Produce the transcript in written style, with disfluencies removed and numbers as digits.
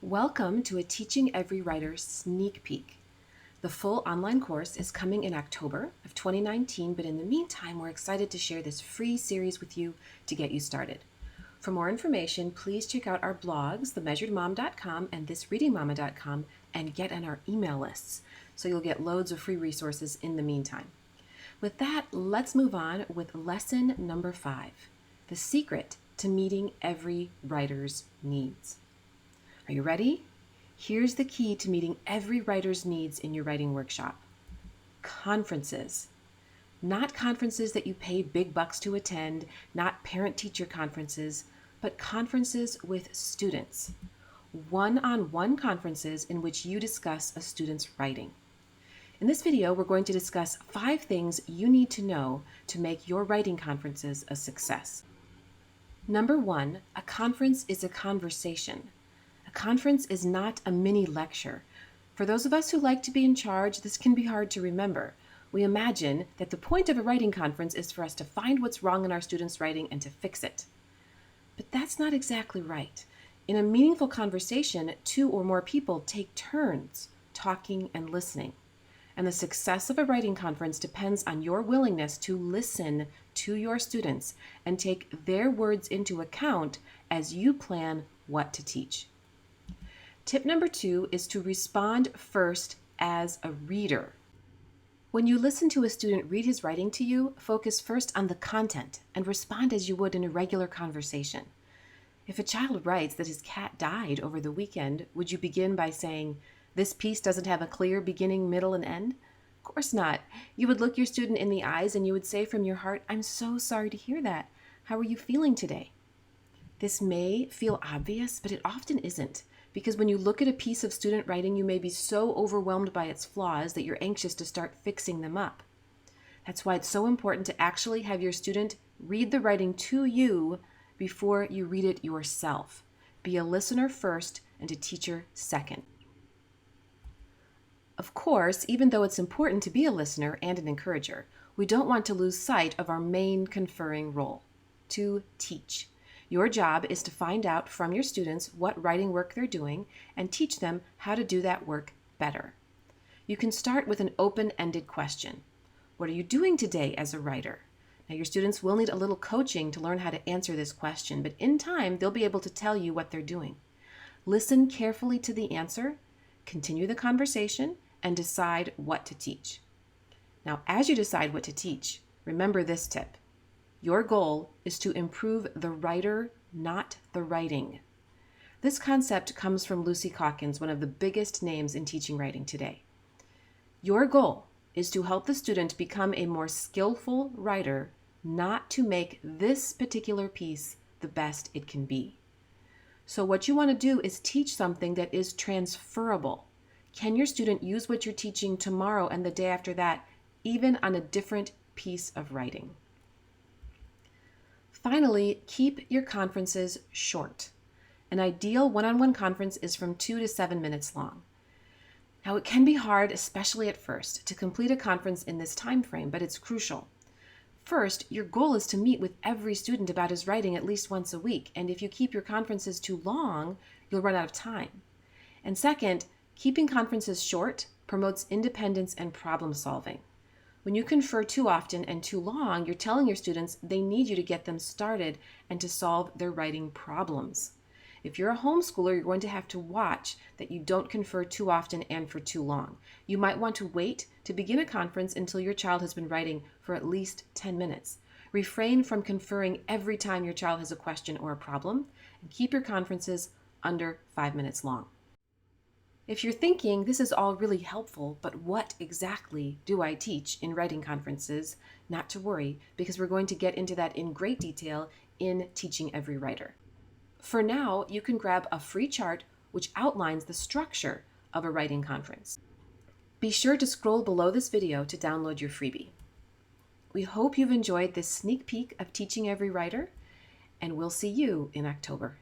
Welcome to a Teaching Every Writer sneak peek. The full online course is coming in October of 2019, but in the meantime, we're excited to share this free series with you to get you started. For more information, please check out our blogs, themeasuredmom.com and thisreadingmama.com, and get on our email lists so you'll get loads of free resources in the meantime. With that, let's move on with lesson number 5, the secret to meeting every writer's needs. Are you ready? Here's the key to meeting every writer's needs in your writing workshop. Conferences. Not conferences that you pay big bucks to attend, not parent-teacher conferences, but conferences with students. One-on-one conferences in which you discuss a student's writing. In this video, we're going to discuss 5 things you need to know to make your writing conferences a success. Number 1, a conference is a conversation. A conference is not a mini lecture. For those of us who like to be in charge, this can be hard to remember. We imagine that the point of a writing conference is for us to find what's wrong in our students' writing and to fix it. But that's not exactly right. In a meaningful conversation, 2 or more people take turns talking and listening. And the success of a writing conference depends on your willingness to listen to your students and take their words into account as you plan what to teach. Tip number 2 is to respond first as a reader. When you listen to a student read his writing to you, focus first on the content and respond as you would in a regular conversation. If a child writes that his cat died over the weekend, would you begin by saying, "This piece doesn't have a clear beginning, middle, and end"? Of course not. You would look your student in the eyes and you would say from your heart, "I'm so sorry to hear that. How are you feeling today?" This may feel obvious, but it often isn't. Because when you look at a piece of student writing, you may be so overwhelmed by its flaws that you're anxious to start fixing them up. That's why it's so important to actually have your student read the writing to you before you read it yourself. Be a listener first and a teacher second. Of course, even though it's important to be a listener and an encourager, we don't want to lose sight of our main conferring role, to teach. Your job is to find out from your students what writing work they're doing and teach them how to do that work better. You can start with an open-ended question. What are you doing today as a writer? Now, your students will need a little coaching to learn how to answer this question, but in time, they'll be able to tell you what they're doing. Listen carefully to the answer, continue the conversation, and decide what to teach. Now, as you decide what to teach, remember this tip. Your goal is to improve the writer, not the writing. This concept comes from Lucy Calkins, one of the biggest names in teaching writing today. Your goal is to help the student become a more skillful writer, not to make this particular piece the best it can be. So what you want to do is teach something that is transferable. Can your student use what you're teaching tomorrow and the day after that, even on a different piece of writing? Finally, keep your conferences short. An ideal one-on-one conference is from 2 to 7 minutes long. Now, it can be hard, especially at first, to complete a conference in this time frame, but it's crucial. First, your goal is to meet with every student about his writing at least once a week, and if you keep your conferences too long, you'll run out of time. And second, keeping conferences short promotes independence and problem solving. When you confer too often and too long, you're telling your students they need you to get them started and to solve their writing problems. If you're a homeschooler, you're going to have to watch that you don't confer too often and for too long. You might want to wait to begin a conference until your child has been writing for at least 10 minutes. Refrain from conferring every time your child has a question or a problem, and keep your conferences under 5 minutes long. If you're thinking, this is all really helpful, but what exactly do I teach in writing conferences? Not to worry, because we're going to get into that in great detail in Teaching Every Writer. For now, you can grab a free chart which outlines the structure of a writing conference. Be sure to scroll below this video to download your freebie. We hope you've enjoyed this sneak peek of Teaching Every Writer, and we'll see you in October.